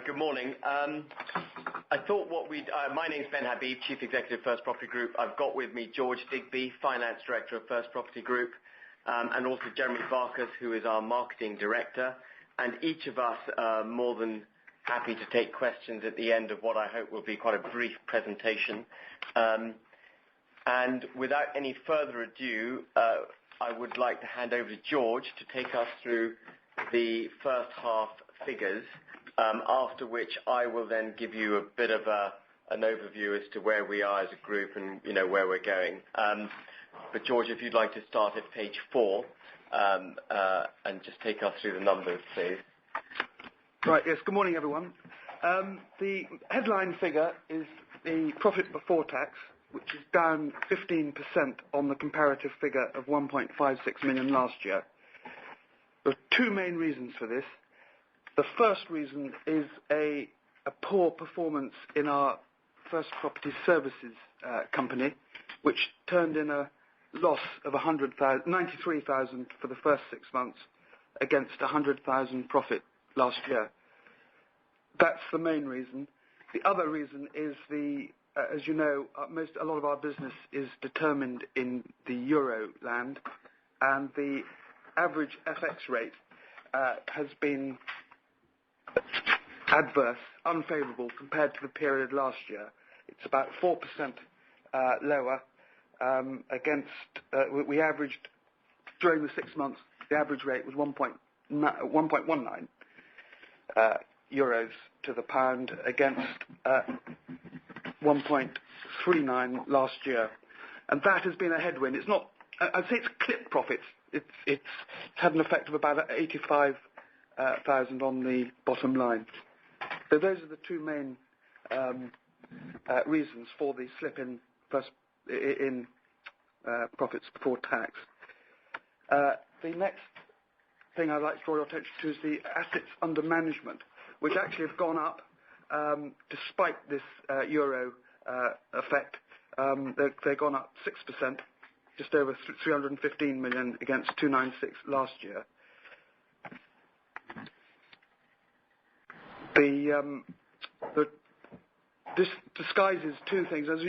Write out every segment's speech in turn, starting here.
Good morning. I thought my name's Ben Habib, Chief Executive First Property Group. I've got with me George Digby, Finance Director of First Property Group, and also Jeremy Barkas, who is our Marketing Director. And each of us are more than happy to take questions at the end of what I hope will be quite a brief presentation. And without any further ado, I would like to hand over to George to take us through the first half figures, after which I will then give you a bit of an overview as to where we are as a group and where we're going. But George, if you'd like to start at page 4 and just take us through the numbers, please. Right, yes, good morning everyone. The headline figure is the profit before tax, which is down 15% on the comparative figure of 1.56 million last year. There are two main reasons for this. The first reason is a poor performance in our First Property Services company, which turned in a loss of 93,000 for the first 6 months against 100,000 profit last year. That's the main reason. The other reason is as you know, a lot of our business is determined in the Euro land, and the average FX rate has been adverse, unfavourable compared to the period last year. It's about 4% lower against, we averaged, during the 6 months, the average rate was 1.19 euros to the pound against 1.39 last year. And that has been a headwind. It's not, I'd say it's clip profits. It's had an effect of about 85,000 on the bottom line. So those are the two main reasons for the slip in profits before tax. The next thing I'd like to draw your attention to is the assets under management, which actually have gone up despite this euro effect. They've gone up 6%, just over 315 million against 296 last year. This disguises two things. As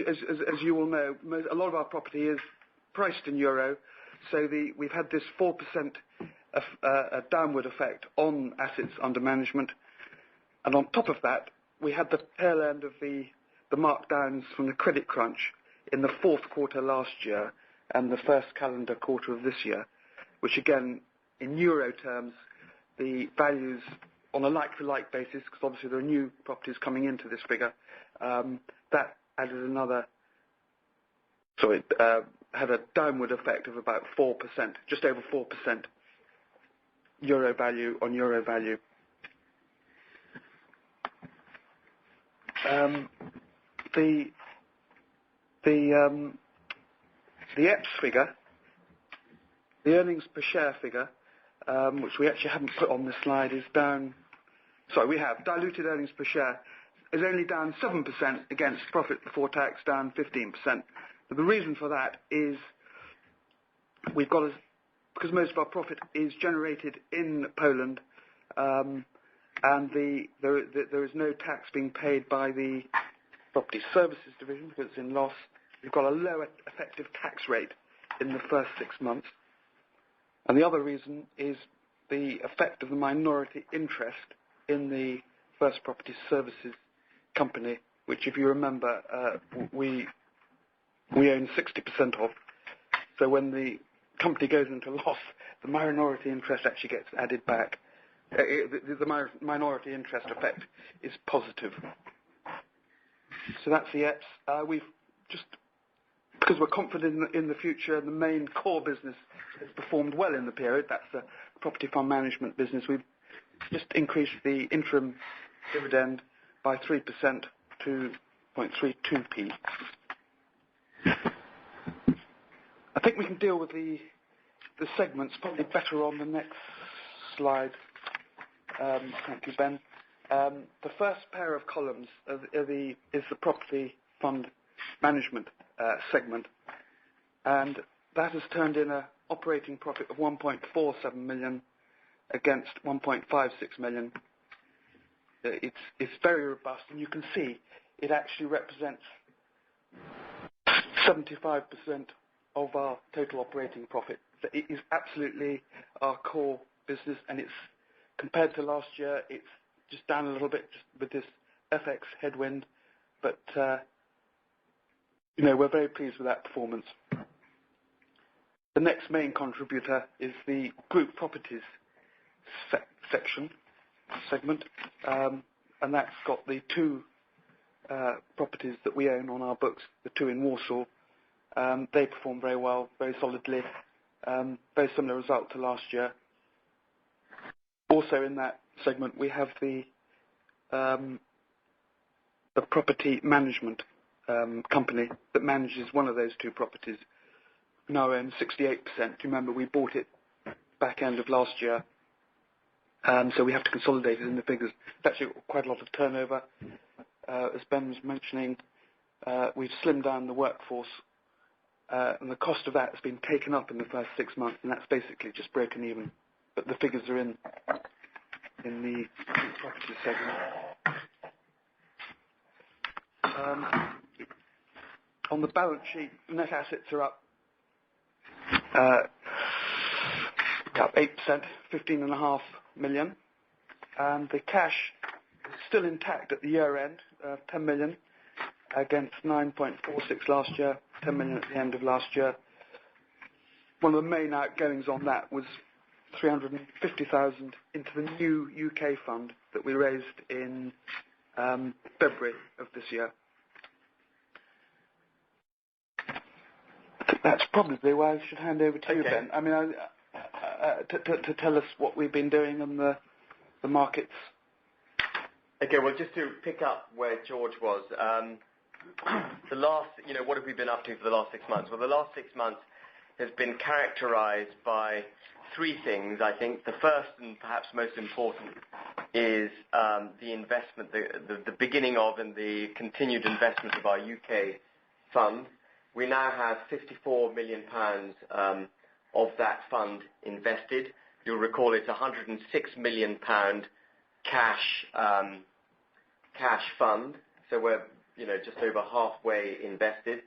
you will know, a lot of our property is priced in euro, so we've had this 4% downward effect on assets under management, and on top of that, we had the tail end of the markdowns from the credit crunch in the fourth quarter last year and the first calendar quarter of this year, which again, in euro terms, the values on a like-for-like basis, because obviously there are new properties coming into this figure, that added had a downward effect of about 4%, just over 4% euro value on euro value. The EPS figure, the earnings per share figure, which we actually haven't put on this slide, is down. Sorry, we have. Diluted earnings per share is only down 7% against profit before tax, down 15%. But the reason for that is because most of our profit is generated in Poland, and there is no tax being paid by the Property Services division because it's in loss. We've got a lower effective tax rate in the first 6 months. And the other reason is the effect of the minority interest in the First Property Services company, which, if you remember, we own 60% of. So when the company goes into loss, the minority interest actually gets added back. The minority interest effect is positive. So that's the EPS. We've just, because we're confident in the future, the main core business has performed well in the period. That's the property fund management business. We've just increased the interim dividend by 3% to 0.32p. I think we can deal with the segments probably better on the next slide. Thank you, Ben. The first pair of columns is the property fund management segment, and that has turned in an operating profit of 1.47 million against 1.56 million it's very robust, and you can see it actually represents 75% of our total operating profit. So it is absolutely our core business, and it's compared to last year, it's just down a little bit just with this FX headwind, but we're very pleased with that performance. The next main contributor is the group properties segment, and that's got the two properties that we own on our books, the two in Warsaw. They perform very well, very solidly, very similar result to last year. Also in that segment, we have the property management company that manages one of those two properties. Now owns 68%. Do you remember we bought it back end of last year? So we have to consolidate it in the figures. It's actually quite a lot of turnover. As Ben was mentioning, we've slimmed down the workforce, and the cost of that has been taken up in the first 6 months, and that's basically just broken even. But the figures are in the property segment. On the balance sheet, net assets are up 8%, 15.5 million, and the cash is still intact at the year end, 10 million against 9.46 last year, 10 million at the end of last year. One of the main outgoings on that was 350,000 into the new UK fund that we raised in February of this year. That's probably where I should hand over to you, Ben. I mean, to tell us what we've been doing on the markets. Okay, well, just to pick up where George was, what have we been up to for the last 6 months? Well, the last 6 months has been characterized by three things, I think. The first and perhaps most important is the investment, the beginning of and the continued investment of our UK fund. We now have £54 million of that fund invested. You'll recall it's a £106 million cash fund, so we're just over halfway invested,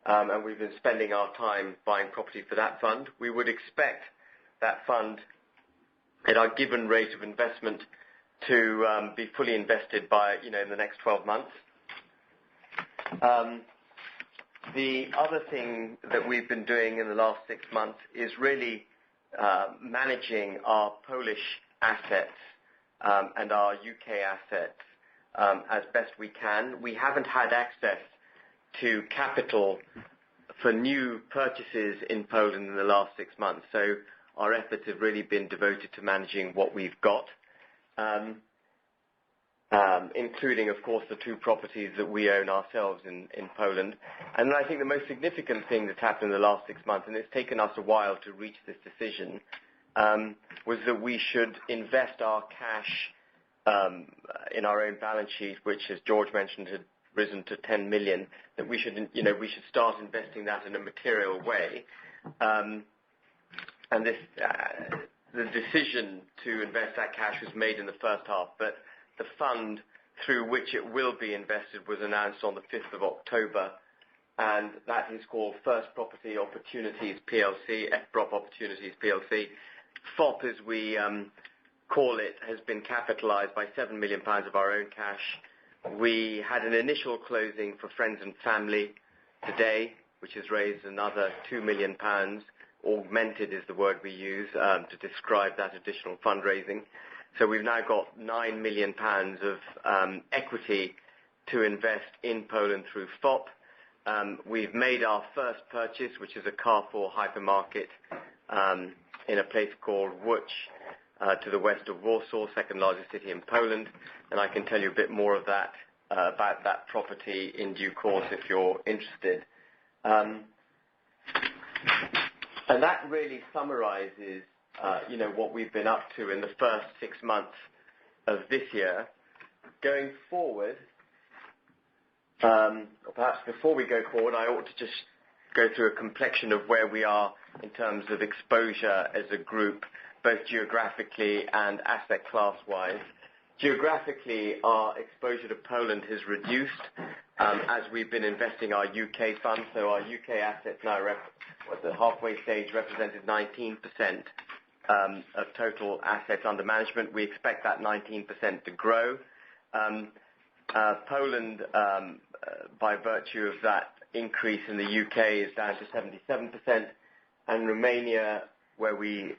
and we've been spending our time buying property for that fund. We would expect that fund at our given rate of investment to be fully invested by in the next 12 months. The other thing that we've been doing in the last 6 months is really managing our Polish assets and our UK assets as best we can. We haven't had access to capital for new purchases in Poland in the last 6 months, so our efforts have really been devoted to managing what we've got, including, of course, the two properties that we own ourselves in Poland. And I think the most significant thing that's happened in the last 6 months, and it's taken us a while to reach this decision, was that we should invest our cash in our own balance sheet, which, as George mentioned, had risen to 10 million, that we should start investing that in a material way. And the decision to invest that cash was made in the first half, but the fund through which it will be invested was announced on the 5th of October, and that is called First Property Opportunities PLC, Fprop Opportunities PLC. FOP, as we call it, has been capitalised by £7 million of our own cash. We had an initial closing for friends and family today, which has raised another £2 million. Augmented is the word we use to describe that additional fundraising. So we've now got £9 million of equity to invest in Poland through FOP. We've made our first purchase, which is a Carrefour hypermarket in a place called Łódź, to the west of Warsaw, second largest city in Poland. And I can tell you a bit more of that about that property in due course if you're interested. And that really summarizes what we've been up to in the first 6 months of this year. Going forward, or perhaps before we go forward, I ought to just go through a complexion of where we are in terms of exposure as a group, both geographically and asset class-wise. Geographically, our exposure to Poland has reduced as we've been investing our UK funds. So our UK assets now, at the halfway stage, represented 19% of total assets under management. We expect that 19% to grow. Poland, by virtue of that increase in the UK, is down to 77%, and Romania, where we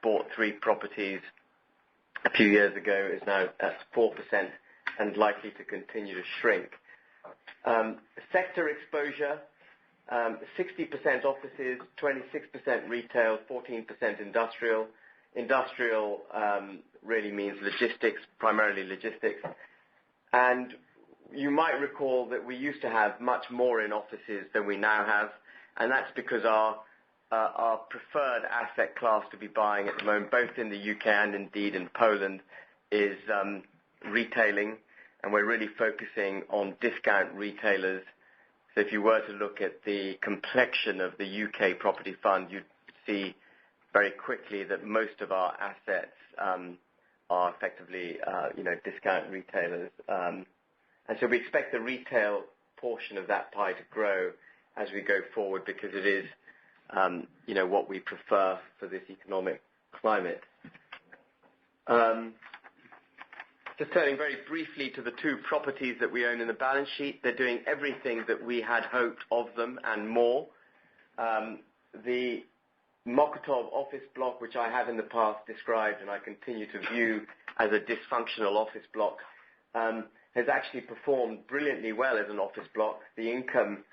bought 3 properties a few years ago, is now at 4% and likely to continue to shrink. Sector exposure, 60% offices, 26% retail, 14% industrial. Industrial really means logistics, primarily logistics. And you might recall that we used to have much more in offices than we now have, and that's because our preferred asset class to be buying at the moment, both in the UK and indeed in Poland, is retailing, and we're really focusing on discount retailers. So if you were to look at the complexion of the UK property fund, you'd see very quickly that most of our assets are effectively, discount retailers. And so we expect the retail portion of that pie to grow as we go forward, because it is what we prefer for this economic climate. Just turning very briefly to the 2 properties that we own in the balance sheet. They're doing everything that we had hoped of them and more. The Mokotów office block, which I have in the past described and I continue to view as a dysfunctional office block, has actually performed brilliantly well as an office block. The income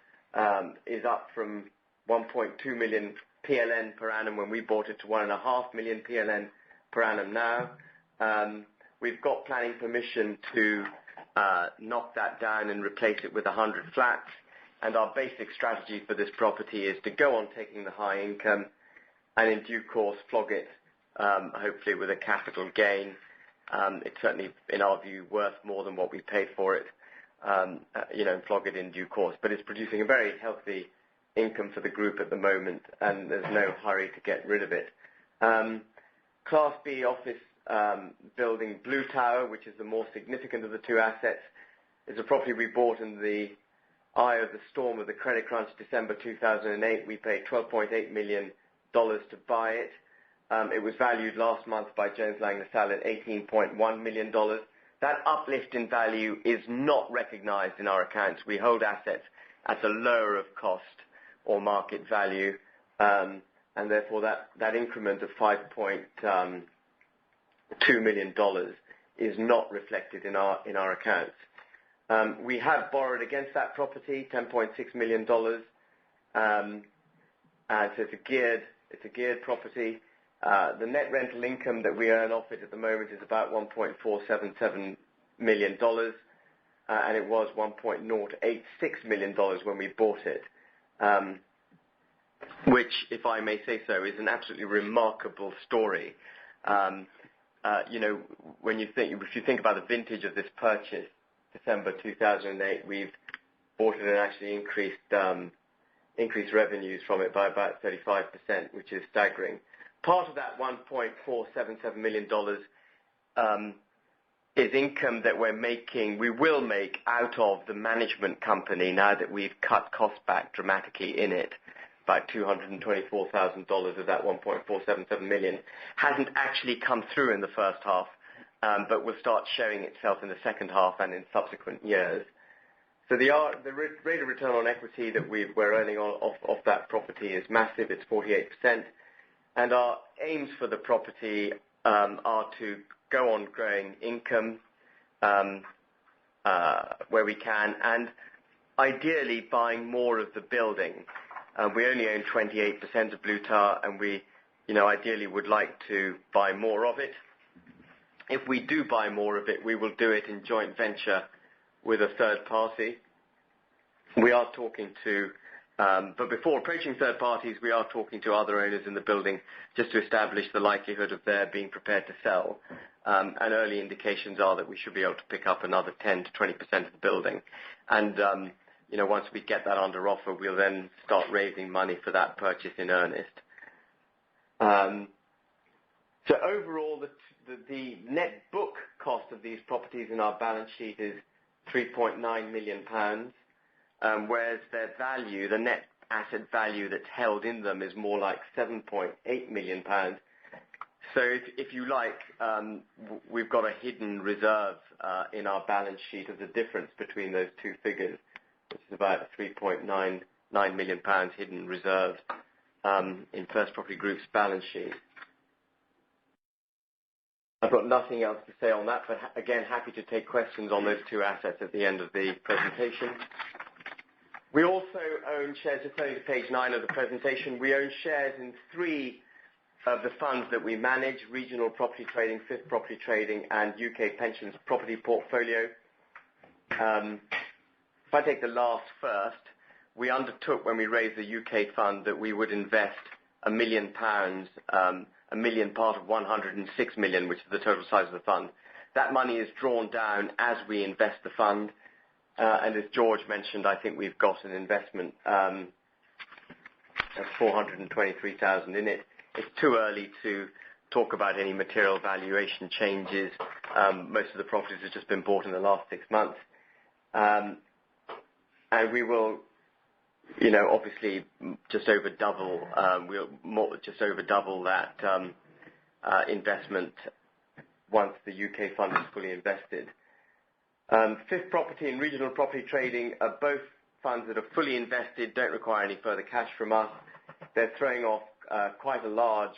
is up from 1.2 million PLN per annum when we bought it to 1.5 million PLN per annum now. We've got planning permission to knock that down and replace it with 100 flats. And our basic strategy for this property is to go on taking the high income and in due course flog it, hopefully with a capital gain. It's certainly, in our view, worth more than what we paid for it, and flog it in due course. But it's producing a very healthy income for the group at the moment, and there's no hurry to get rid of it. Class B office building Blue Tower, which is the more significant of the 2 assets, is a property we bought in the eye of the storm of the credit crunch, December 2008. We paid $12.8 million to buy it. It was valued last month by Jones Lang LaSalle at $18.1 million. That uplift in value is not recognized in our accounts. We hold assets at a lower of cost or market value, and therefore that increment of $5.2 million is not reflected in our accounts. We have borrowed against that property $10.6 million, and so it's a geared property. The net rental income that we earn off it at the moment is about $1.477 million, and it was $1.086 million when we bought it, which, if I may say so, is an absolutely remarkable story. If you think about the vintage of this purchase, December 2008, we've bought it and actually increased revenues from it by about 35%, which is staggering. Part of that $1.477 million is income that we will make out of the management company now that we've cut costs back dramatically in it. About $224,000 of that $1.477 million hasn't actually come through in the first half, but will start showing itself in the second half and in subsequent years. So the rate of return on equity that we're earning off that property is massive. It's 48%. And our aims for the property are to go on growing income where we can, and ideally buying more of the building. We only own 28% of Blue Tower, and we ideally would like to buy more of it. If we do buy more of it, we will do it in joint venture with a third party. We are talking to but before approaching third parties, we are talking to other owners in the building just to establish the likelihood of their being prepared to sell. And early indications are that we should be able to pick up another 10 to 20% of the building. And, once we get that under offer, we'll then start raising money for that purchase in earnest. So overall, the net book cost of these properties in our balance sheet is £3.9 million, whereas their value, the net asset value that's held in them, is more like £7.8 million. So if you like, we've got a hidden reserve in our balance sheet of the difference between those two figures, which is about £3.99 million hidden reserve in First Property Group's balance sheet. I've got nothing else to say on that, but again, happy to take questions on those two assets at the end of the presentation. We also own shares, just turning to page 9 of the presentation, we own shares in 3 of the funds that we manage: Regional Property Trading, Fifth Property Trading, and UK Pensions Property Portfolio. If I take the last first, we undertook when we raised the UK fund that we would invest £1 million, a million part of 106 million, which is the total size of the fund. That money is drawn down as we invest the fund, and as George mentioned, I think we've got an investment of 423,000 in it. It's too early to talk about any material valuation changes. Most of the properties have just been bought in the last 6 months, and we will, obviously just over double. Just over double that investment once the UK fund is fully invested. Fifth Property and Regional Property Trading are both funds that are fully invested, don't require any further cash from us. They're throwing off quite a large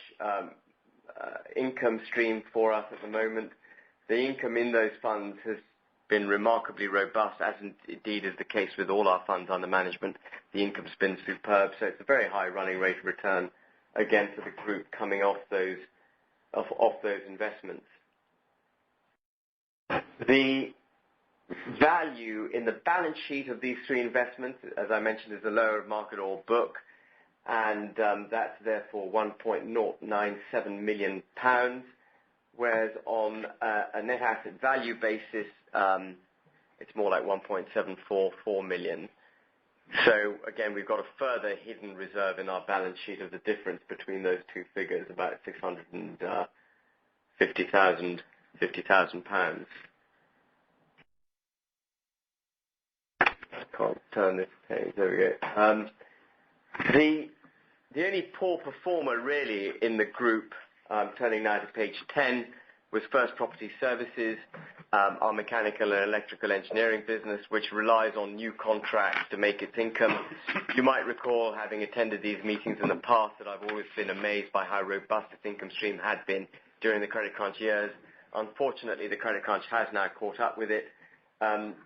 income stream for us at the moment. The income in those funds has been remarkably robust, as indeed is the case with all our funds under management. The income's been superb, so it's a very high running rate of return, again, for the group coming off those investments. The value in the balance sheet of these 3 investments, as I mentioned, is the lower of market or book, and that's therefore £1.097 million, whereas on a net asset value basis, it's more like 1.744 million. So again, we've got a further hidden reserve in our balance sheet of the difference between those two figures, about £650,000. I can't turn this page. There we go. The only poor performer really in the group, turning now to page 10, was First Property Services, our mechanical and electrical engineering business, which relies on new contracts to make its income. You might recall, having attended these meetings in the past, that I've always been amazed by how robust its income stream had been during the credit crunch years. Unfortunately, the credit crunch has now caught up with it.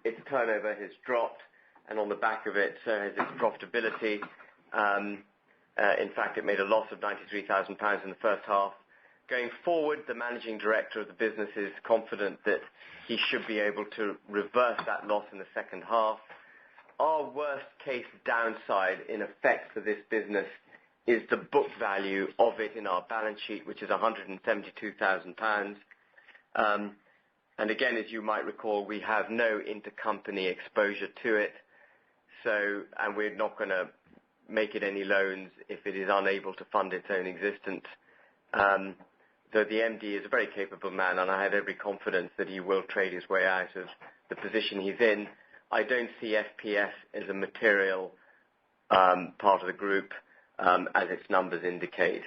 Its turnover has dropped, and on the back of it, so has its profitability. In fact, it made a loss of £93,000 in the first half. Going forward, the managing director of the business is confident that he should be able to reverse that loss in the second half. Our worst case downside, in effect, for this business is the book value of it in our balance sheet, which is £172,000. And again, as you might recall, we have no intercompany exposure to it, and we're not going to make it any loans if it is unable to fund its own existence. Though the MD is a very capable man, and I have every confidence that he will trade his way out of the position he's in, I don't see FPS as a material part of the group, as its numbers indicate.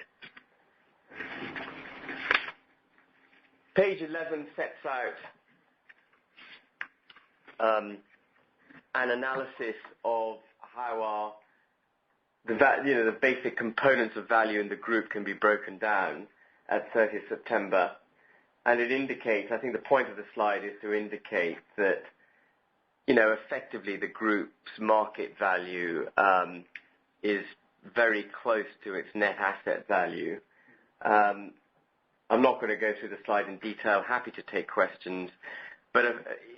Page 11 sets out an analysis of how the basic components of value in the group can be broken down at 30th September. And it indicates, I think the point of the slide is to indicate that, effectively the group's market value is very close to its net asset value. I'm not going to go through the slide in detail, happy to take questions, but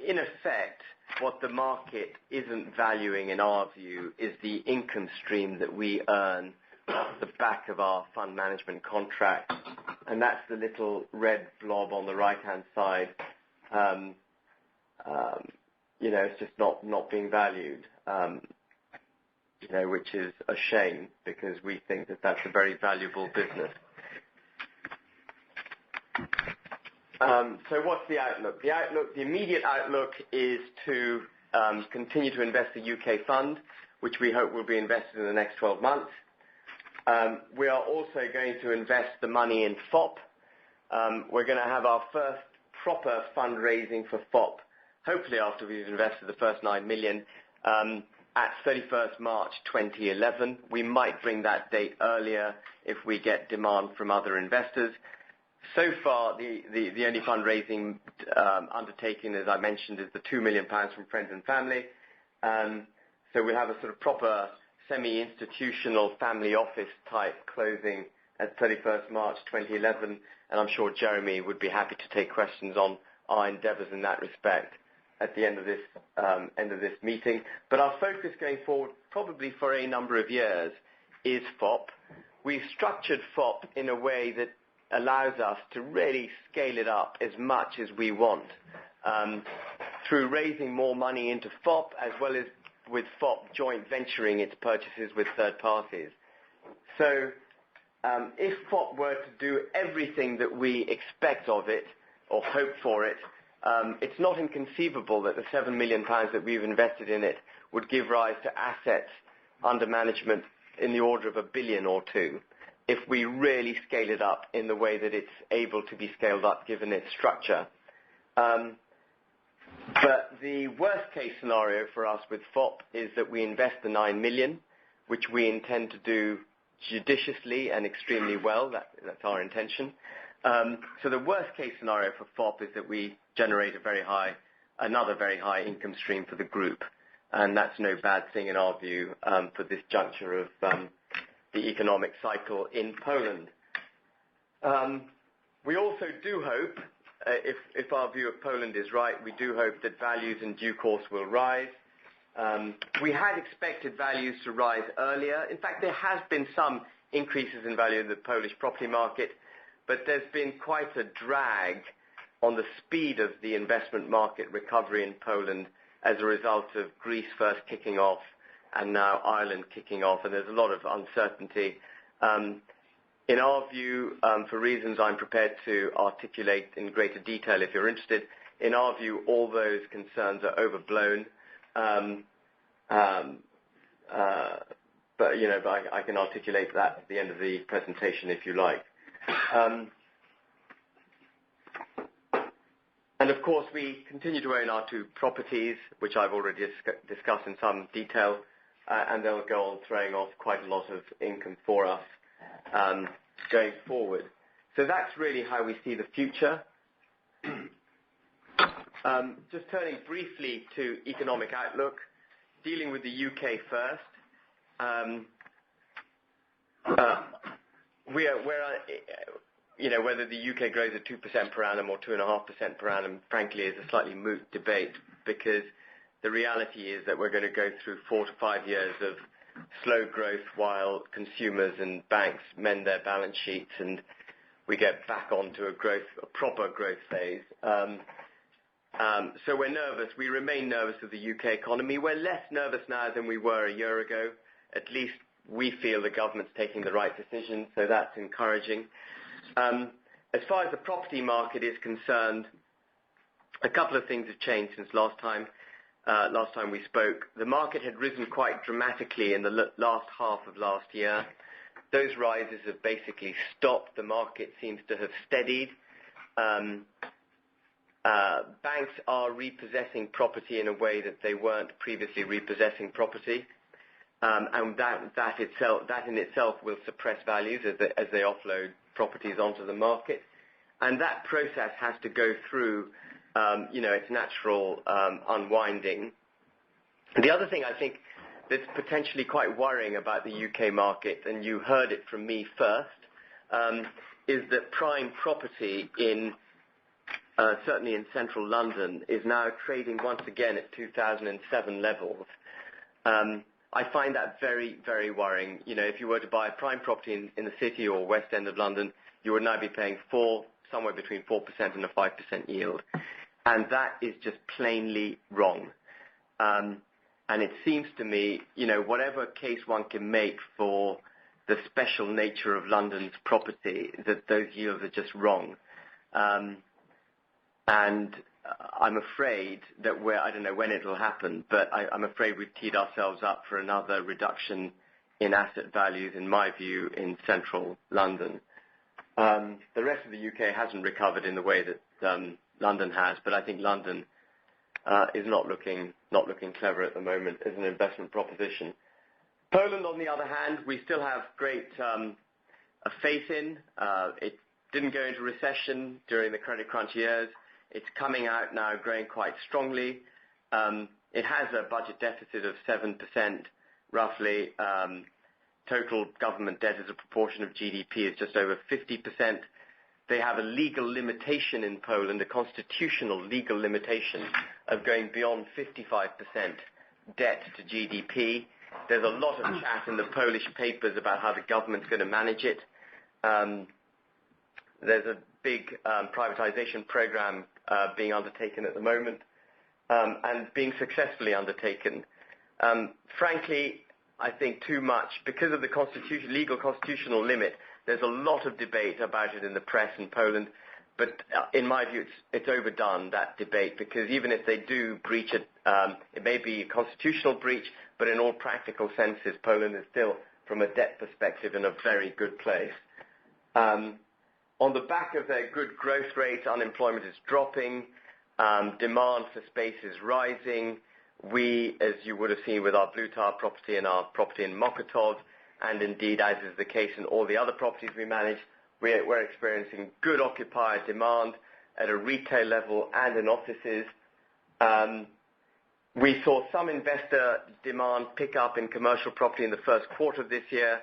in effect, what the market isn't valuing, in our view, is the income stream that we earn off the back of our fund management contract, and that's the little red blob on the right-hand side. It's just not being valued, which is a shame, because we think that that's a very valuable business. So what's the outlook? The immediate outlook is to continue to invest the UK fund, which we hope will be invested in the next 12 months. We are also going to invest the money in FOP. We're going to have our first proper fundraising for FOP, hopefully after we've invested the first 9 million, at 31st March 2011. We might bring that date earlier if we get demand from other investors. So far, the only fundraising undertaking, as I mentioned, is the £2 million from friends and family. So we'll have a sort of proper semi-institutional family office type closing at 31st March 2011, and I'm sure Jeremy would be happy to take questions on our endeavours in that respect at the end of this meeting. But our focus going forward, probably for a number of years, is FOP. We've structured FOP in a way that allows us to really scale it up as much as we want through raising more money into FOP, as well as with FOP joint venturing its purchases with third parties. So if FOP were to do everything that we expect of it or hope for it, it's not inconceivable that the £7 million that we've invested in it would give rise to assets under management in the order of £1 billion or two, if we really scale it up in the way that it's able to be scaled up given its structure. But the worst case scenario for us with FOP is that we invest the 9 million, which we intend to do judiciously and extremely well. That's our intention. So the worst case scenario for FOP is that we generate another very high income stream for the group. And that's no bad thing in our view for this juncture of the economic cycle in Poland. We also do hope, if our view of Poland is right, we do hope that values in due course will rise. We had expected values to rise earlier. In fact, there has been some increases in value in the Polish property market, but there's been quite a drag on the speed of the investment market recovery in Poland as a result of Greece first kicking off and now Ireland kicking off, and there's a lot of uncertainty. In our view, for reasons I'm prepared to articulate in greater detail if you're interested, in our view, all those concerns are overblown. But I can articulate that at the end of the presentation if you like. And of course, we continue to own our 2 properties, which I've already discussed in some detail, and they'll go on throwing off quite a lot of income for us going forward. So that's really how we see the future. Just turning briefly to economic outlook, dealing with the UK first. Whether the UK grows at 2% per annum or 2.5% per annum, frankly, is a slightly moot debate, because the reality is that we're going to go through 4 to 5 years of slow growth while consumers and banks mend their balance sheets and we get back onto a proper growth phase. So we're nervous. We remain nervous of the UK economy. We're less nervous now than we were a year ago. At least we feel the government's taking the right decision, so that's encouraging. As far as the property market is concerned, a couple of things have changed since last time we spoke. The market had risen quite dramatically in the last half of last year. Those rises have basically stopped. The market seems to have steadied. Banks are repossessing property in a way that they weren't previously repossessing property, and that in itself will suppress values as they offload properties onto the market, and that process has to go through its natural unwinding. The other thing I think that's potentially quite worrying about the UK market, and you heard it from me first, is that prime property certainly in central London is now trading once again at 2007 levels. I find that very, very worrying. If you were to buy a prime property in the city or west end of London, you would now be paying somewhere between 4% and a 5% yield. And that is just plainly wrong. And it seems to me, whatever case one can make for the special nature of London's property, that those yields are just wrong. And I'm afraid that I don't know when it will happen, but I'm afraid we've teed ourselves up for another reduction in asset values, in my view, in central London. The rest of the UK hasn't recovered in the way that London has, but I think London is not looking clever at the moment as an investment proposition. Poland, on the other hand, we still have great faith in. It didn't go into recession during the credit crunch years. It's coming out now, growing quite strongly. It has a budget deficit of 7%, roughly. Total government debt as a proportion of GDP is just over 50%. They have a legal limitation in Poland, a constitutional legal limitation of going beyond 55% debt to GDP. There's a lot of chat in the Polish papers about how the government's going to manage it. There's a big privatization program being undertaken at the moment and being successfully undertaken. Frankly, I think too much, because of the legal constitutional limit, there's a lot of debate about it in the press in Poland, but in my view it's overdone, that debate, because even if they do breach it, it may be a constitutional breach, but in all practical senses, Poland is still, from a debt perspective, in a very good place. On the back of their good growth rate, unemployment is dropping, demand for space is rising. We, as you would have seen with our Blue Tower property and our property in Mokotów, and indeed as is the case in all the other properties we manage, we're experiencing good occupier demand at a retail level and in offices. We saw some investor demand pick up in commercial property in the first quarter of this year.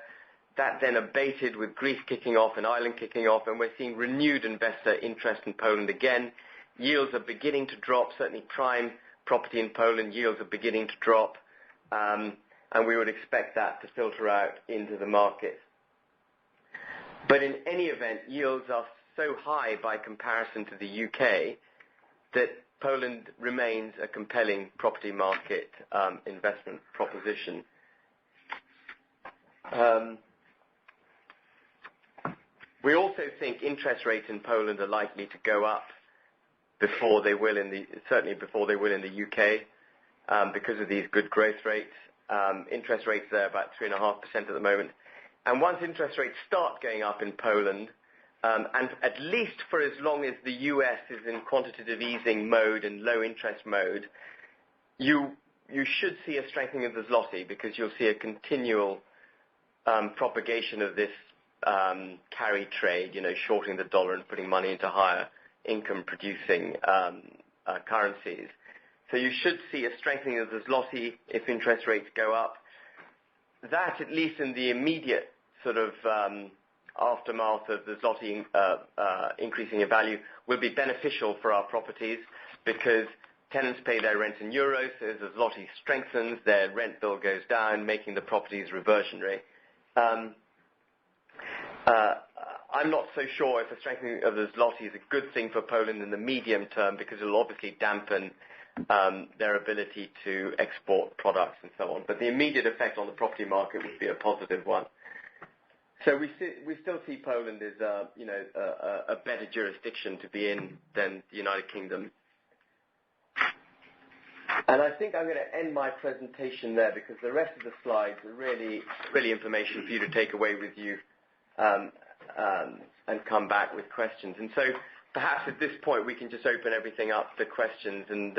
That then abated with Greece kicking off and Ireland kicking off, and we're seeing renewed investor interest in Poland again. Yields are beginning to drop, certainly prime property in Poland yields are beginning to drop, and we would expect that to filter out into the market. But in any event, yields are so high by comparison to the UK that Poland remains a compelling property market investment proposition. We also think interest rates in Poland are likely to go up before they will certainly before they will in the UK, because of these good growth rates. Interest rates there are about 3.5% at the moment. And once interest rates start going up in Poland, and at least for as long as the US is in quantitative easing mode and low interest mode, you should see a strengthening of the zloty, because you'll see a continual propagation of this carry trade, shorting the dollar and putting money into higher income-producing currencies. So you should see a strengthening of the zloty if interest rates go up. That, at least in the immediate sort of aftermath of the zloty increasing in value, will be beneficial for our properties, because tenants pay their rent in euros, so as the zloty strengthens, their rent bill goes down, making the properties reversionary. I'm not so sure if a strengthening of the zloty is a good thing for Poland in the medium term, because it will obviously dampen their ability to export products and so on. But the immediate effect on the property market would be a positive one. So we still see Poland as a better jurisdiction to be in than the United Kingdom. And I think I'm going to end my presentation there, because the rest of the slides are really information for you to take away with you and come back with questions. And so perhaps at this point we can just open everything up to questions, and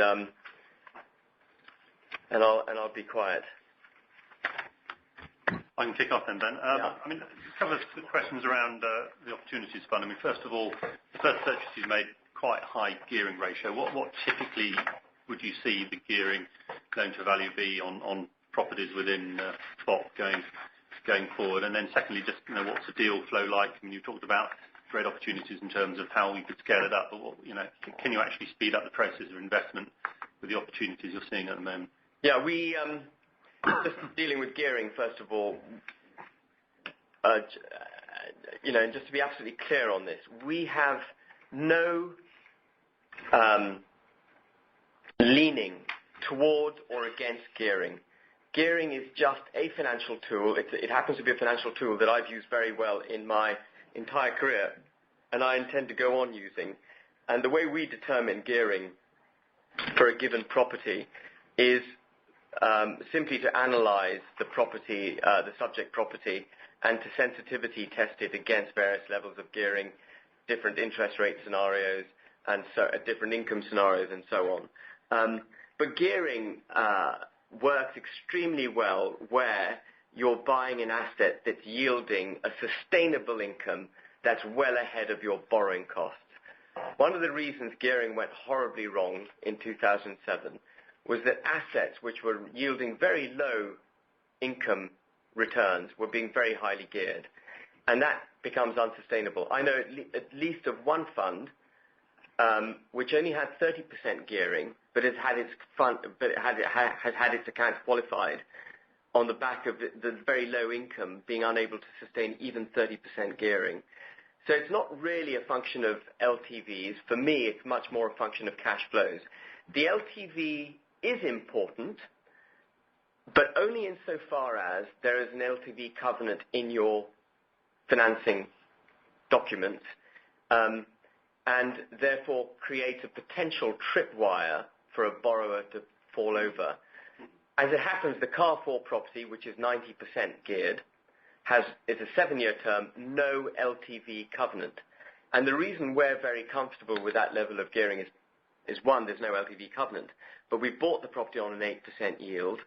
I'll be quiet. I can kick off then, Ben. Yeah. I mean, a couple of questions around the Opportunities Fund. I mean, first of all, the first purchase you made quite high gearing ratio. What typically would you see the gearing loan to value be on properties within Fprop going forward? And then secondly, just what's the deal flow like? I mean, you talked about great opportunities in terms of how we could scale it up, but can you actually speed up the process of investment with the opportunities you're seeing at the moment? Yeah, we just dealing with gearing first of all. And just to be absolutely clear on this, we have no leaning toward or against gearing. Gearing is just a financial tool. It happens to be a financial tool that I've used very well in my entire career, and I intend to go on using. And the way we determine gearing for a given property is simply to analyze the property, the subject property, and to sensitivity test it against various levels of gearing, different interest rate scenarios, and so different income scenarios, and so on. But gearing works extremely well where you're buying an asset that's yielding a sustainable income that's well ahead of your borrowing costs. One of the reasons gearing went horribly wrong in 2007 was that assets which were yielding very low income returns were being very highly geared, and that becomes unsustainable. I know at least of one fund which only had 30% gearing, but has had its accounts qualified on the back of the very low income being unable to sustain even 30% gearing. So it's not really a function of LTVs. For me, it's much more a function of cash flows. The LTV is important, but only insofar as there is an LTV covenant in your financing documents, and therefore creates a potential tripwire for a borrower to fall over. As it happens, the Carrefour property, which is 90% geared, is a 7-year term, no LTV covenant. And the reason we're very comfortable with that level of gearing is one, there's no LTV covenant, but we bought the property on an 8% yield.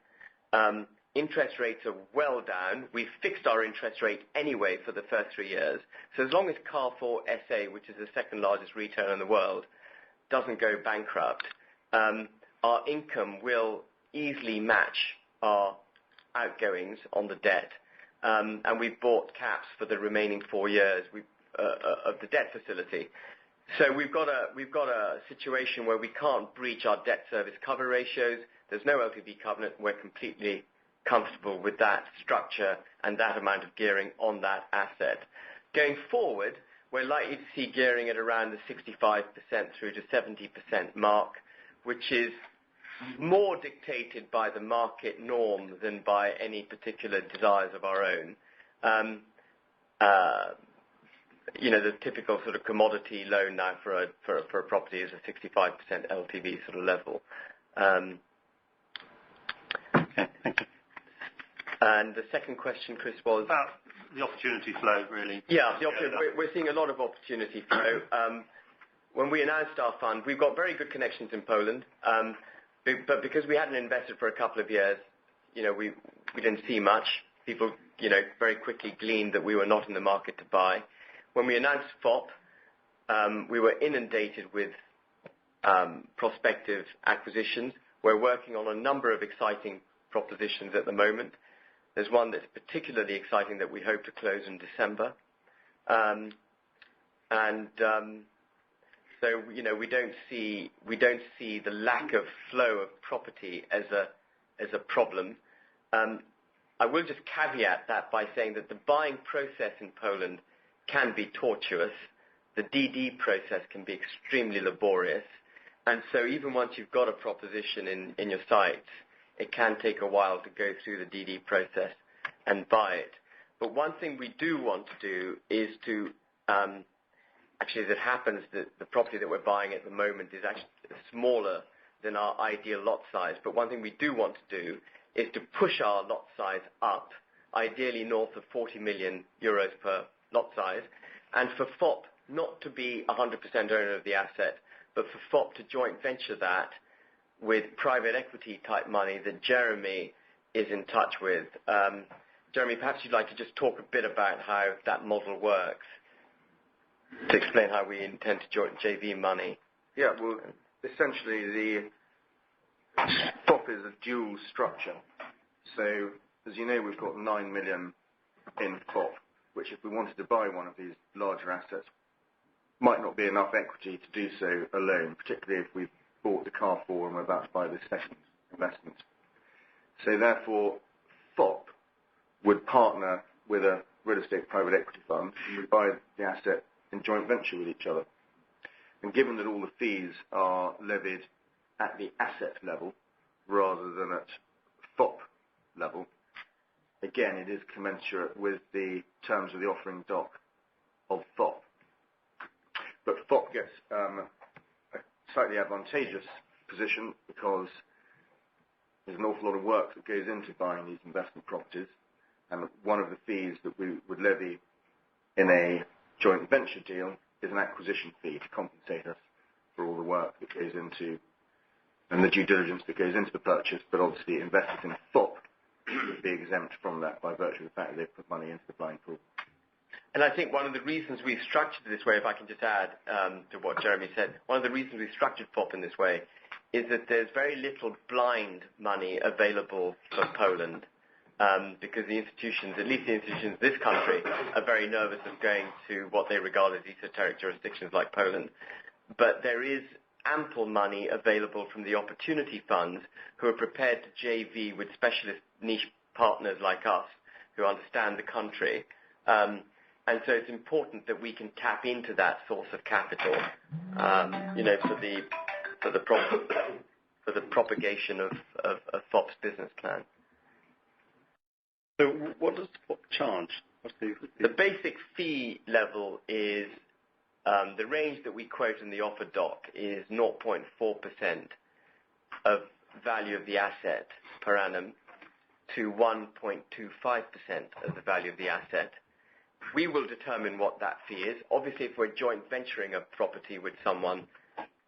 Interest rates are well down. We've fixed our interest rate anyway for the first 3 years. So as long as Carrefour SA, which is the second largest retailer in the world, doesn't go bankrupt, our income will easily match our outgoings on the debt. And we've bought caps for the remaining 4 years of the debt facility. So we've got a situation where we can't breach our debt service cover ratios. There's no LTV covenant. We're completely comfortable with that structure and that amount of gearing on that asset. Going forward, we're likely to see gearing at around the 65% through to 70% mark, which is more dictated by the market norm than by any particular desires of our own. The typical sort of commodity loan now for a property is a 65% LTV sort of level. Okay, thank you. And the second question, Chris, was about the opportunity flow, really. Yeah, we're seeing a lot of opportunity flow. When we announced our fund, we've got very good connections in Poland, but because we hadn't invested for a couple of years, we didn't see much. People, very quickly gleaned that we were not in the market to buy. When we announced Fprop, we were inundated with prospective acquisitions. We're working on a number of exciting propositions at the moment. There's one that's particularly exciting that we hope to close in December. So we don't see the lack of flow of property as a problem. I will just caveat that by saying that the buying process in Poland can be tortuous. The DD process can be extremely laborious, and so even once you've got a proposition in your sights, it can take a while to go through the DD process and buy it. But one thing we do want to do is to actually, as it happens, that the property that we're buying at the moment is actually smaller than our ideal lot size. But one thing we do want to do is to push our lot size up, ideally north of 40 million euros per lot size, and for Fprop not to be 100% owner of the asset, but for Fprop to joint venture that with private equity type money that Jeremy is in touch with. Jeremy, perhaps you'd like to just talk a bit about how that model works, to explain how we intend to join JV money. Yeah, well, essentially the Fprop is a dual structure. So, as you know, we've got 9 million in Fprop, which if we wanted to buy one of these larger assets, might not be enough equity to do so alone, particularly if we've bought the Carrefour and we're about to buy the second investment. So therefore, Fprop would partner with a real estate private equity fund and would buy the asset in joint venture with each other. And given that all the fees are levied at the asset level rather than at Fprop level, again, it is commensurate with the terms of the offering doc of Fprop. But Fprop gets slightly advantageous position because there's an awful lot of work that goes into buying these investment properties, and one of the fees that we would levy in a joint venture deal is an acquisition fee to compensate us for all the work that goes into and the due diligence that goes into the purchase, but obviously investors in FOP would be exempt from that by virtue of the fact that they've put money into the blind pool. And I think one of the reasons we've structured it this way, if I can just add to what Jeremy said, one of the reasons we've structured FOP in this way is that there's very little blind money available for Poland because the institutions, at least the institutions of this country, are very nervous of going to what they regard as esoteric jurisdictions like Poland. But there is ample money available from the opportunity funds who are prepared to JV with specialist niche partners like us who understand the country. And so it's important that we can tap into that source of capital, for the propagation of FOP's business plan. So what does FOP charge? What's the basic fee level is the range that we quote in the offer doc is 0.4% of value of the asset per annum to 1.25% of the value of the asset. We will determine what that fee is. Obviously, if we're joint venturing a property with someone,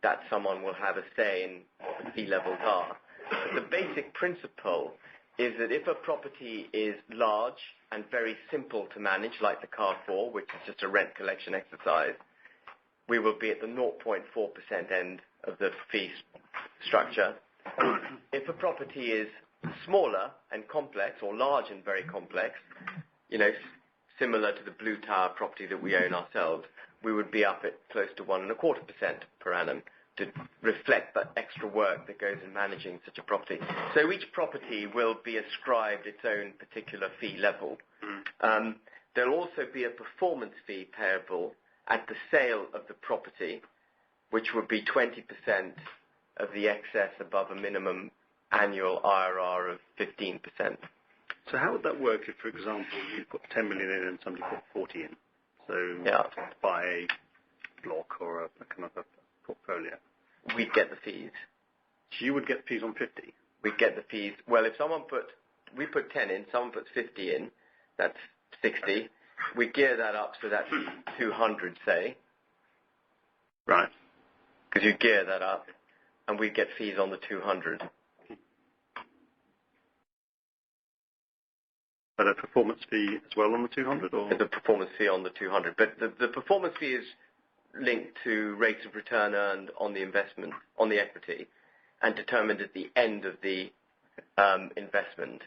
that someone will have a say in what the fee levels are. But the basic principle is that if a property is large and very simple to manage, like the Carrefour, which is just a rent collection exercise, we will be at the 0.4% end of the fee structure. If a property is smaller and complex, or large and very complex, similar to the Blue Tower property that we own ourselves, we would be up at close to 1.25% per annum to reflect that extra work that goes in managing such a property. So each property will be ascribed its own particular fee level. There'll also be a performance fee payable at the sale of the property, which would be 20% of the excess above a minimum annual IRR of 15%. So how would that work if, for example, you put 10 million in and somebody put 40 in? So buy a block or a kind of a portfolio. We'd get the fees. So you would get fees on 50? We'd get the fees. Well, if we put 10 in, someone puts 50 in, that's 60. We gear that up so that's 200, say. Right. Because you gear that up, and we get fees on the 200. But a performance fee as well on the 200? Or? The performance fee on the 200. But the performance fee is linked to rates of return earned on the investment, on the equity, and determined at the end of the investment.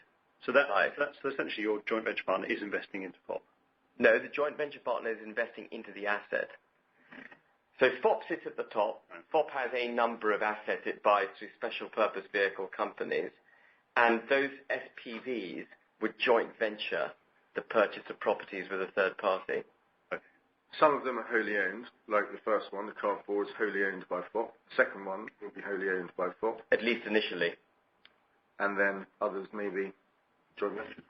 So that's essentially your joint venture partner is investing into FOP? No, the joint venture partner is investing into the asset. So FOP sits at the top. Right. FOP has a number of assets it buys through special purpose vehicle companies, and those SPVs would joint venture the purchase of properties with a third party. Okay. Some of them are wholly owned, like the first one, the Carrefour is wholly owned by FOP. The second one will be wholly owned by FOP. At least initially. And then others may be joint venture.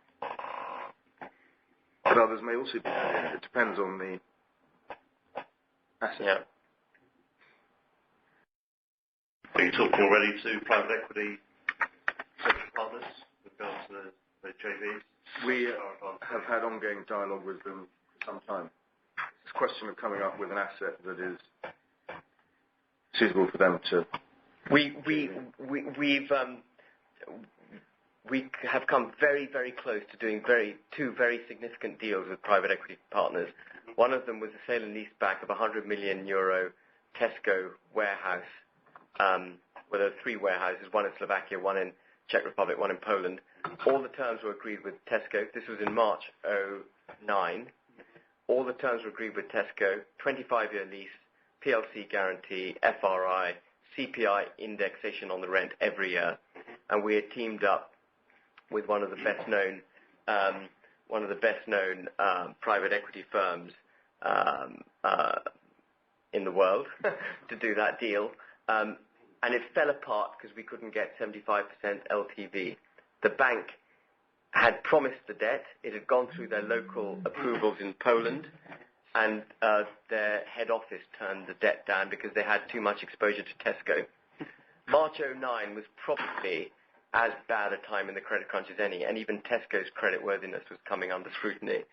But others may also be. It depends on the asset. Yeah. Are you talking already to private equity partners with regards to the JVs? We have had ongoing dialogue with them for some time. It's a question of coming up with an asset that is suitable for them to. We have come very, very close to doing two very significant deals with private equity partners. One of them was a sale and leaseback of €100 million Tesco warehouse, where there are 3 warehouses, one in Slovakia, one in Czech Republic, one in Poland. All the terms were agreed with Tesco. This was in March 2009. All the terms were agreed with Tesco, 25-year lease, PLC guarantee, FRI, CPI indexation on the rent every year. And we had teamed up with one of the best known private equity firms in the world to do that deal. And it fell apart because we couldn't get 75% LTV. The bank had promised the debt. It had gone through their local approvals in Poland. and their head office turned the debt down because they had too much exposure to Tesco. March 2009 was probably as bad a time in the credit crunch as any, and even Tesco's creditworthiness was coming under scrutiny.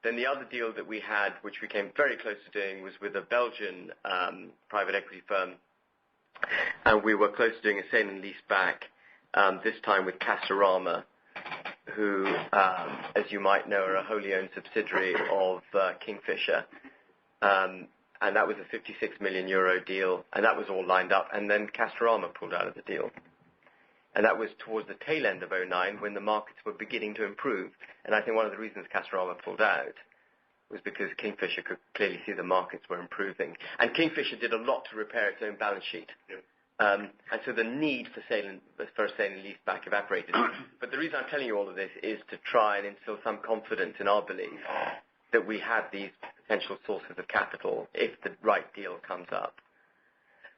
Then the other deal that we had, which we came very close to doing, was with a Belgian private equity firm, and we were close to doing a sale and lease back, this time with Castorama, who, as you might know, are a wholly owned subsidiary of Kingfisher. And that was a 56 million euro deal, and that was all lined up, and then Castorama pulled out of the deal. And that was towards the tail end of 2009 when the markets were beginning to improve. And I think one of the reasons Castorama pulled out was because Kingfisher could clearly see the markets were improving. And Kingfisher did a lot to repair its own balance sheet. Yep. And so the need for a sale and lease back evaporated. But the reason I'm telling you all of this is to try and instill some confidence in our belief that we have these potential sources of capital if the right deal comes up.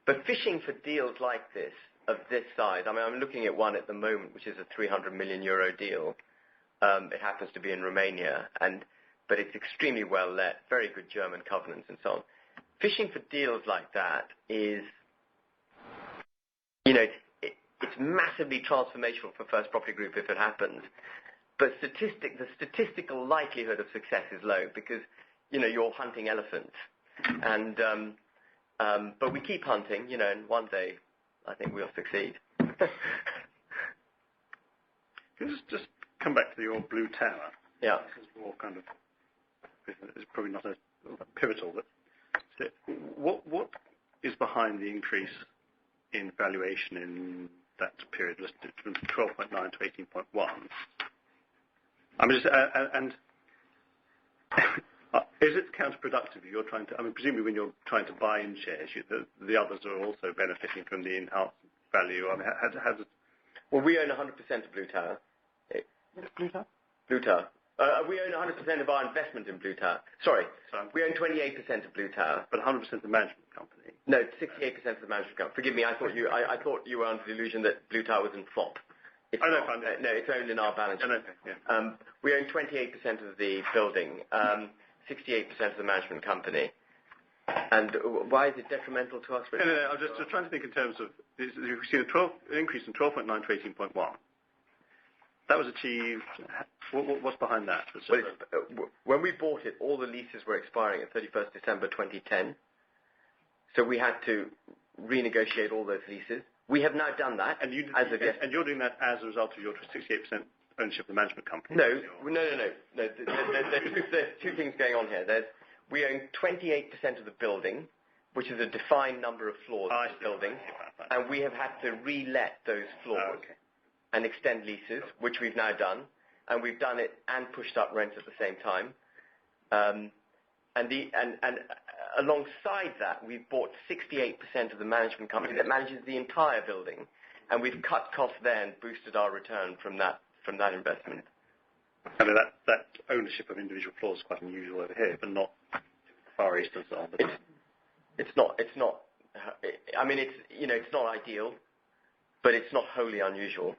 But fishing for deals like this, of this size, I mean, I'm looking at one at the moment, which is a 300 million euro deal. It happens to be in Romania, but it's extremely well let, very good German covenants and so on. Fishing for deals like that is, it's massively transformational for First Property Group if it happens. But the statistical likelihood of success is low because, you're hunting elephants. And but we keep hunting, and one day I think we'll succeed. Can you just come back to your blue tower? Yeah. This is more kind of, it's probably not a pivotal, but what is behind the increase in valuation in that period listed from 12.9 to 18.1? I mean, is it counterproductive? You're trying to, presumably when you're trying to buy in shares, the others are also benefiting from the enhanced value. I mean, Well, we own 100% of Blue Tower. Blue Tower? Blue Tower. We own 100% of our investment in Blue Tower. Sorry, we own 28% of Blue Tower. But 100% of the management company? No, 68% of the management company. Forgive me, I thought you were under the illusion that Blue Tower was in FOP. It's no, no, it's owned in our balance sheet. No, yeah. We own 28% of the building, 68% of the management company. And why is it detrimental to us? No. I'm just trying to think in terms of, you've seen an increase from 12.9 to 18.1. That was achieved. What's behind that? Well, when we bought it, all the leases were expiring at 31st December 2010. So we had to renegotiate all those leases. We have now done that. And you're doing that as a result of your 68% ownership of the management company? No. There's two things going on here. We own 28% of the building, which is a defined number of floors in the building, and we have had to re-let those floors and extend leases, which we've now done, and we've done it and pushed up rents at the same time. And alongside that, we've bought 68% of the management company that manages the entire building, and we've cut costs there and boosted our return from that investment. I mean, that ownership of individual floors is quite unusual over here, but not Far East and so on. It's not. I mean, it's not ideal, but it's not wholly unusual.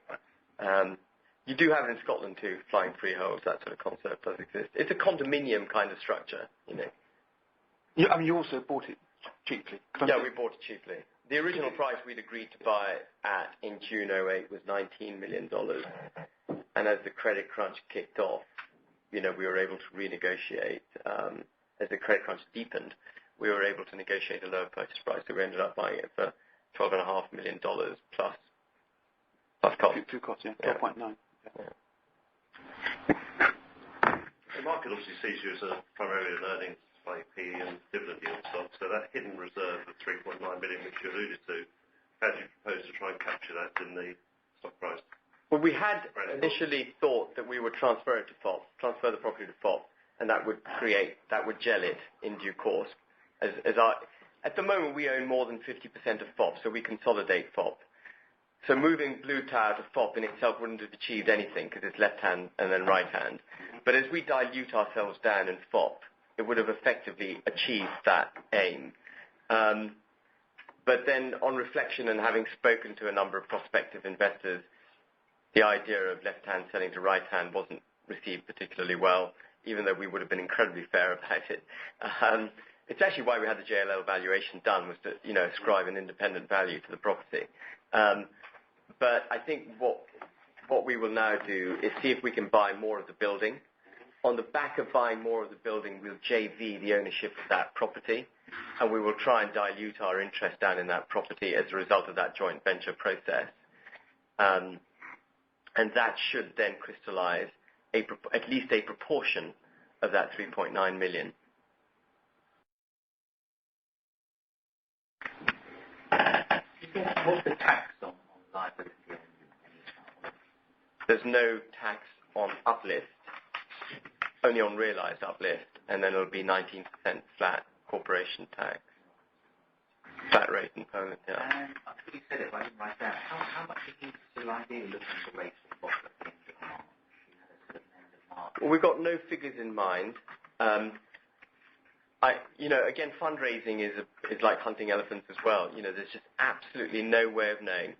You do have it in Scotland too, flying freeholds. That sort of concept does exist. It's a condominium kind of structure, Yeah, you also bought it cheaply. Yeah, we bought it cheaply. The original price we'd agreed to buy it at in June 2008 was $19 million. And as the credit crunch kicked off, we were able to renegotiate. As the credit crunch deepened, we were able to negotiate a lower purchase price. So we ended up buying it for $12.5 million plus cost. Two costs, yeah. 12.9. Yeah. The market obviously sees you as primarily an earnings by P and dividend yield stock, so that hidden reserve of 3.9 million which you alluded to, how do you propose to try and capture that in the stock price? Well, we had initially thought that we would transfer it to FOP, transfer the property to FOP, and that would gel it in due course. At the moment, we own more than 50% of FOP, so we consolidate FOP. So moving Blue Tower to FOP in itself wouldn't have achieved anything because it's left hand and then right hand. But as we dilute ourselves down in FOP, it would have effectively achieved that aim. But then on reflection and having spoken to a number of prospective investors, the idea of left hand selling to right hand wasn't received particularly well. even though we would have been incredibly fair about it. It's actually why we had the JLL valuation done, was to, ascribe an independent value to the property. But I think what we will now do is see if we can buy more of the building. On the back of buying more of the building, we'll JV the ownership of that property, and we will try and dilute our interest down in that property as a result of that joint venture process. And that should then crystallise at least a proportion of that 3.9 million. What's the tax on liability? There's no tax on uplift, only on realised uplift, and then it'll be 19% flat corporation tax. Flat rate in Poland, yeah. And I think you said it, but I didn't write down. How much are you still ideally looking to raise for profit at the end of March? You had a certain end of March. Well, we've got no figures in mind. Again, fundraising is like hunting elephants as well. There's just absolutely no way of knowing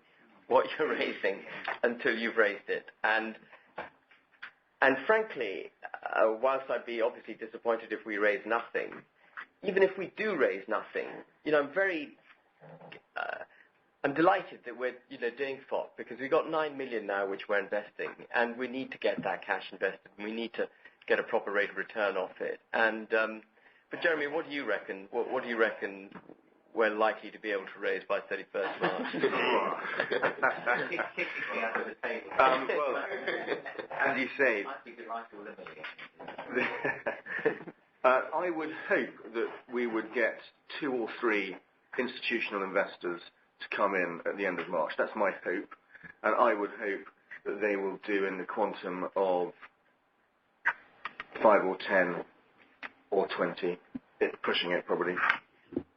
what you're raising until you've raised it. And frankly, whilst I'd be obviously disappointed if we raise nothing, even if we do raise nothing, I'm delighted that we're doing Fprop, because we've got 9 million now which we're investing, and we need to get that cash invested, and we need to get a proper rate of return off it. And but Jeremy, what do you reckon? What do you reckon we're likely to be able to raise by 31st March? Well, as you say, I would hope that we would get 2 or 3 institutional investors to come in at the end of March. That's my hope. And I would hope that they will do in the quantum of 5 or 10 or 20, pushing it probably,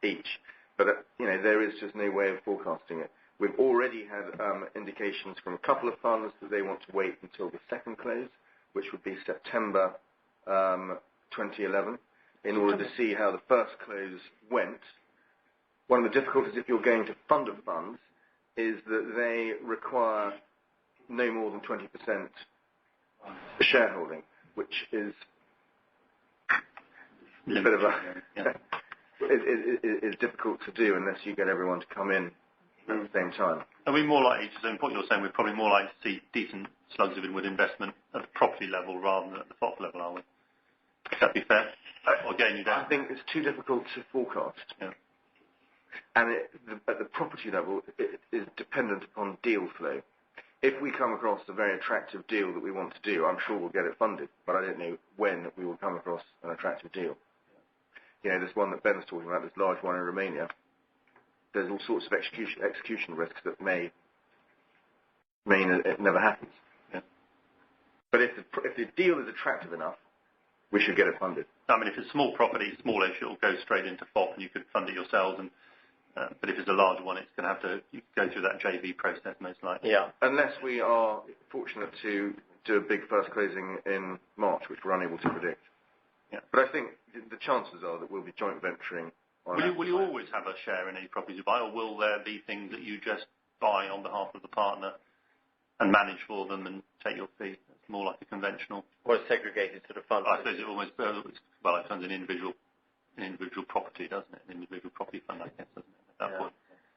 each. But, there is just no way of forecasting it. We've already had indications from a couple of funds that they want to wait until the second close, which would be September 2011, in order to see how the first close went. One of the difficulties if you're going to fund of funds is that they require no more than 20% shareholding, which is a bit of is difficult to do unless you get everyone to come in at the same time. Are we more likely to, what you're saying, we're probably more likely to see decent slugs of inward investment at the property level rather than at the Fprop level, are we? Would that be fair? Or again, you don't? I think it's too difficult to forecast. Yeah. And at the property level, it is dependent upon deal flow. If we come across a very attractive deal that we want to do, I'm sure we'll get it funded, but I don't know when we will come across an attractive deal. There's one that Ben's talking about, this large one in Romania. There's all sorts of execution risks that may mean it never happens. Yeah. But if the deal is attractive enough, we should get it funded. I mean, if it's small property, smallish, it'll go straight into Fprop and you could fund it yourselves. But if it's a larger one, it's going to have to go through that JV process most likely. Yeah. Unless we are fortunate to do a big first closing in March, which we're unable to predict. Yeah. But I think the chances are that we'll be joint venturing. Will you always have a share in any properties you buy, or will there be things that you just buy on behalf of the partner and manage for them and take your fee? It's more like a conventional. Or a segregated sort of fund. I suppose it almost, it turns an individual property, doesn't it? An individual property fund, I guess, doesn't it, at that point?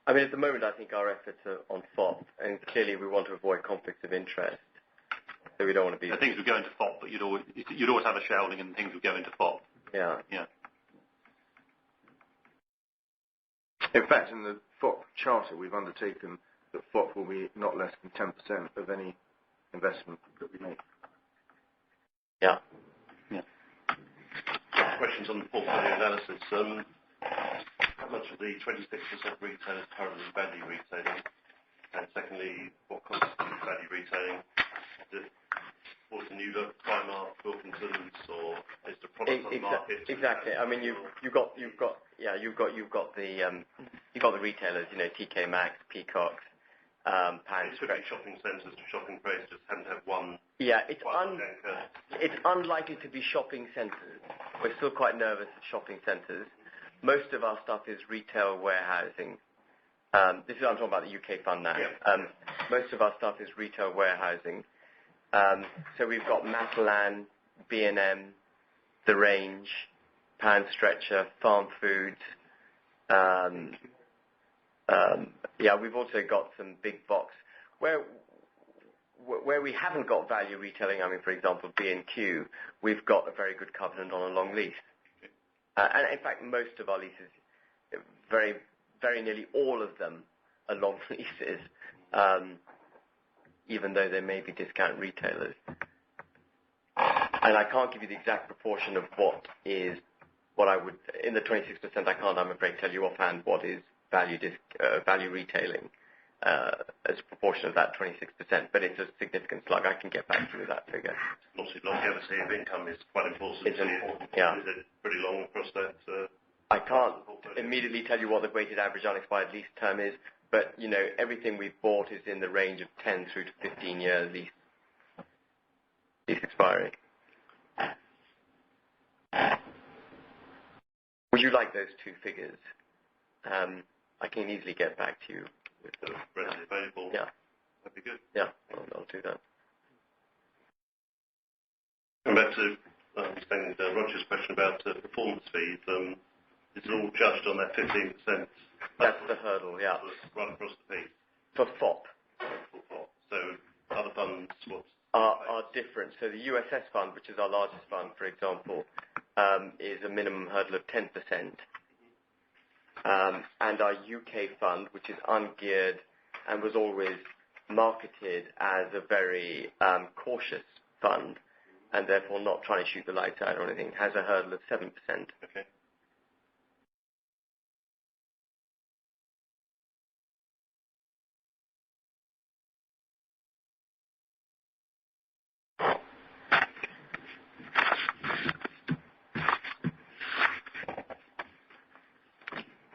I mean, at the moment, I think our efforts are on Fprop, and clearly we want to avoid conflicts of interest. So we don't want to be... So things would go into Fprop, but you'd always have a shareholding and things would go into Fprop. Yeah. Yeah. In fact, in the Fprop charter, we've undertaken that Fprop will be not less than 10% of any investment that we make. Yeah. Yeah. Questions on the portfolio analysis. How much of the 26% retail is currently value retailing? And secondly, what constitutes value retailing? What's the new look, Primark, Wilkinson's, or is the product on the market? Exactly. I mean, you've got the retailers. TK Maxx, Peacock, Pounds. It could be shopping centres to shopping places. Just haven't had one. Yeah, it's unlikely to be shopping centres. We're still quite nervous of shopping centres. Most of our stuff is retail warehousing. I'm talking about the UK fund now. Yeah. Most of our stuff is retail warehousing. So we've got Matalan, B&M, the range, Pound Stretcher, Farm Foods. We've also got some big box where we haven't got value retailing. I mean, for example, B&Q, we've got a very good covenant on a long lease, and in fact, most of our leases, very, very nearly all of them, are long leases, even though they may be discount retailers. And I can't give you the exact proportion of what I would in the 26%. I can't, I'm afraid, tell you offhand what is value retailing as a proportion of that 26%, but it's a significant slug. I can get back to you with that figure. Obviously, longevity of income is quite important. It's important, yeah. Is it pretty long across that? I can't immediately tell you what the weighted average unexpired lease term is, but, everything we've bought is in the range of 10 through to 15-year lease expiry. Would you like those two figures? I can easily get back to you. With the readily available? Yeah. That'd be good. Yeah, I'll do that. Come back to understanding Roger's question about performance fees. Is it all judged on that 15%? That's the hurdle, yeah. Right across the piece? For FOP. So other funds, are different. So the USS fund, which is our largest fund, for example, is a minimum hurdle of 10%. And our UK fund, which is ungeared and was always marketed as a very cautious fund, and therefore not trying to shoot the lights out or anything, has a hurdle of 7%. Okay.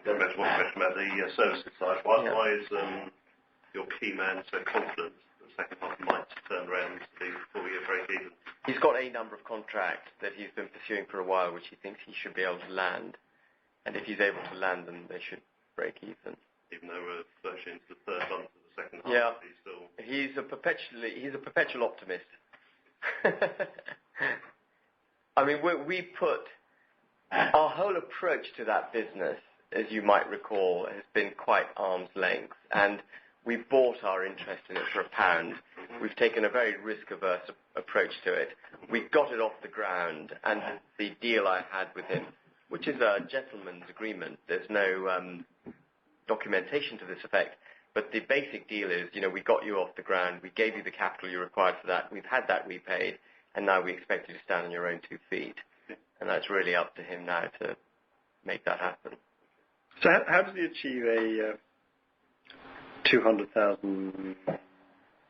Going back to one question about the services side, why is your key man so confident that the second half might turn around to the full-year break-even? He's got a number of contracts that he's been pursuing for a while, which he thinks he should be able to land. And if he's able to land them, they should break even. Even though we're virtually into the third month of the second half, yeah. he's a perpetual optimist. I mean, we put our whole approach to that business, as you might recall, has been quite arm's length, and we bought our interest in it for £1. We've taken a very risk-averse approach to it. We got it off the ground, and the deal I had with him, which is a gentleman's agreement, there's no documentation to this effect, but the basic deal is, we got you off the ground, we gave you the capital you required for that, we've had that repaid, and now we expect you to stand on your own 2 feet. And that's really up to him now to make that happen. So how does he achieve a 200,000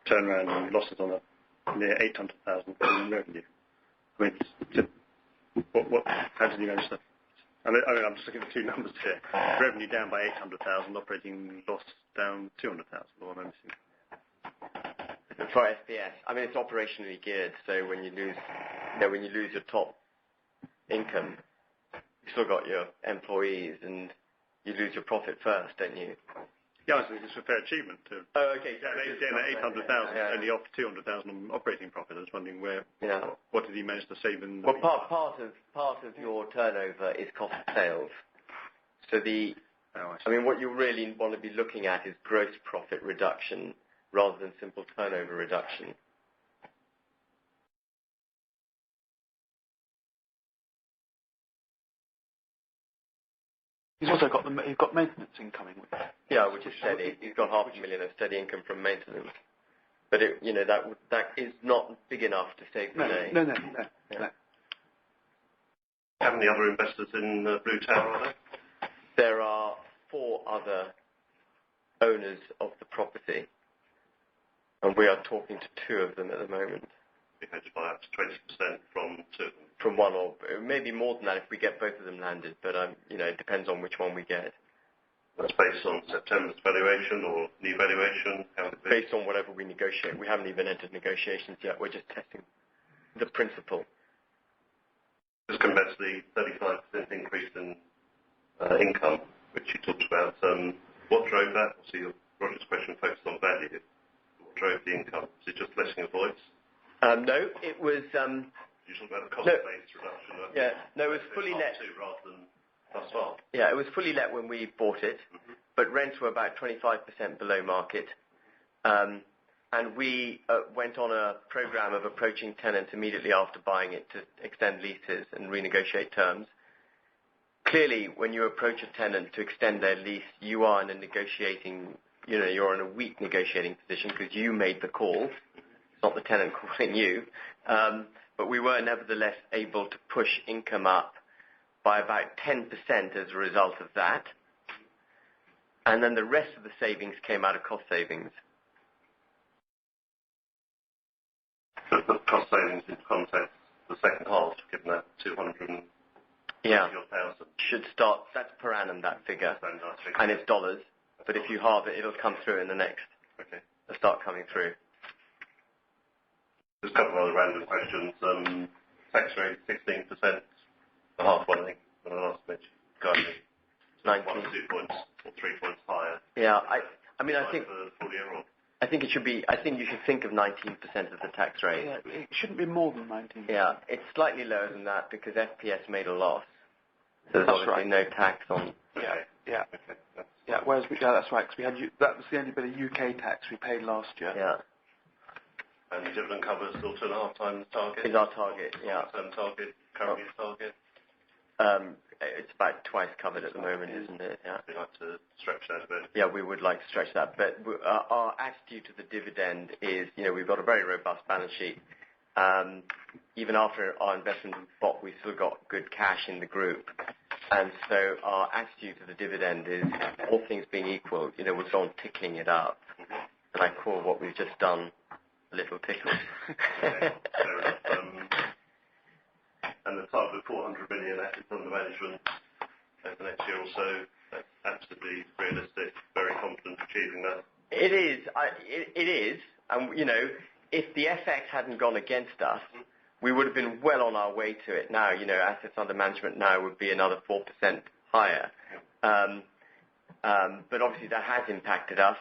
turnaround and losses on a near 800,000 in revenue? I mean, how does he manage that? I mean, I'm just looking at the two numbers here. Revenue down by 800,000, operating loss down 200,000. Or am I missing? For SBS, I mean, it's operationally geared. So when you lose your top income, you still got your employees, and you lose your profit first, don't you? Yeah, I think it's a fair achievement. Oh, okay. Yeah, 800,000, only off 200,000 on operating profit. I was wondering what did he manage to save in? Well, part of your turnover is cost of sales. So I mean, what you really want to be looking at is gross profit reduction rather than simple turnover reduction. He's also got maintenance incoming with it. Yeah, which is steady. He's got $500,000 of steady income from maintenance, but that is not big enough to save the day. No. How many other investors in Blue Tower are there? There are 4 other owners of the property, and we are talking to 2 of them at the moment. We hedge by up to 20% from 2 of them. From one, or maybe more than that if we get both of them landed, but it depends on which one we get. That's based on September's valuation or new valuation? Based on whatever we negotiate. We haven't even entered negotiations yet. We're just testing the principle. Just come back to the 35% increase in income, which you talked about. What drove that? Obviously, Roger's question focused on value. What drove the income? Was it just letting of voids? No, it was You talk about the cost-based reduction. Yeah, no, it was fully let. Rather than thus far. Yeah, it was fully let when we bought it, but rents were about 25% below market. And we went on a program of approaching tenants immediately after buying it to extend leases and renegotiate terms. Clearly, when you approach a tenant to extend their lease, you are in a negotiating, you're in a weak negotiating position because you made the call. It's not the tenant calling you. But we were nevertheless able to push income up by about 10% as a result of that. And then the rest of the savings came out of cost savings. The cost savings in context, the second half, given that 200,000. Should start, that's per annum, that figure. And it's dollars. But if you halve it, it'll come through in the next. Okay. It'll start coming through. There's a couple of other random questions. Tax rate, 16%. The half one, I think, when I last mentioned. Guiding 19. 1 or 2 points or 3 points higher. Yeah, I think... For the full year on. I think it should be. I think you should think of 19% as the tax rate. Yeah, it shouldn't be more than 19%. Yeah, it's slightly lower than that because FPS made a loss. So there's obviously no tax on. Yeah. Whereas that's right. Because that was the only bit of UK tax we paid last year. Yeah. And the dividend cover is still 2.5 times target. Is our target? Yeah. Long-term target. Current year target. It's about twice covered at the moment, isn't it? Yeah. We'd like to stretch that a bit. Yeah, we would like to stretch that. But our attitude to the dividend is, we've got a very robust balance sheet. Even after our investment in Fprop, we've still got good cash in the group. And so our attitude to the dividend is, all things being equal, we're going tickling it up. And I call what we've just done a little tickle. Okay, fair enough. And the target of 400 million assets under management over the next year or so, that's absolutely realistic, very confident achieving that. It is. It is. And, if the FX hadn't gone against us, we would have been well on our way to it now. Assets under management now would be another 4% higher. But obviously that has impacted us.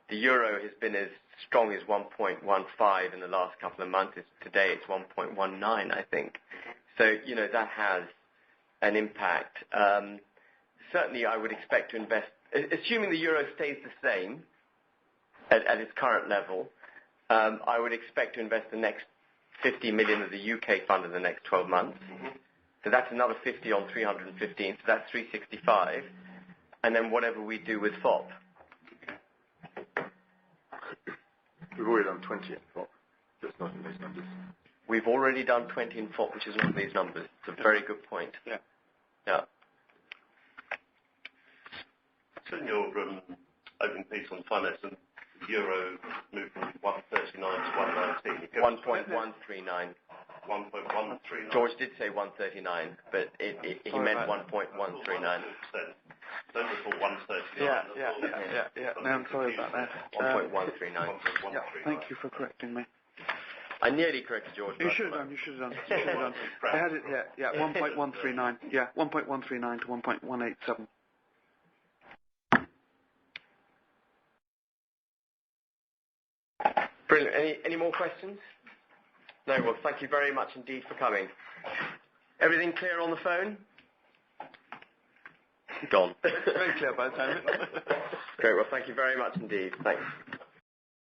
The euro has been as strong as 1.15 in the last couple of months. Today it's 1.19, I think. So, that has an impact. Certainly I would expect to invest, assuming the euro stays the same at its current level, I would expect to invest the next 50 million of the UK fund in the next 12 months. So that's another 50 on 315, so that's 365. And then whatever we do with FOP. We've already done 20 in FOP. Just not in those numbers. We've already done 20 in FOP, which is not these numbers. It's a very good point. Yeah. So in your open piece on finance, and the euro moved from 139 to 119. 1.139. 1.139. George did say 139, but he meant 1.139. Don't recall 139. Yeah. No, I'm sorry about that. 1.139. Yeah, thank you for correcting me. I nearly corrected George. You should have done. I had it here. Yeah, 1.139. Yeah, 1.139 to 1.187. Brilliant. Any more questions? No, well, thank you very much indeed for coming. Everything clear on the phone? Gone. Very clear by the time. Great, well, thank you very much indeed. Thanks.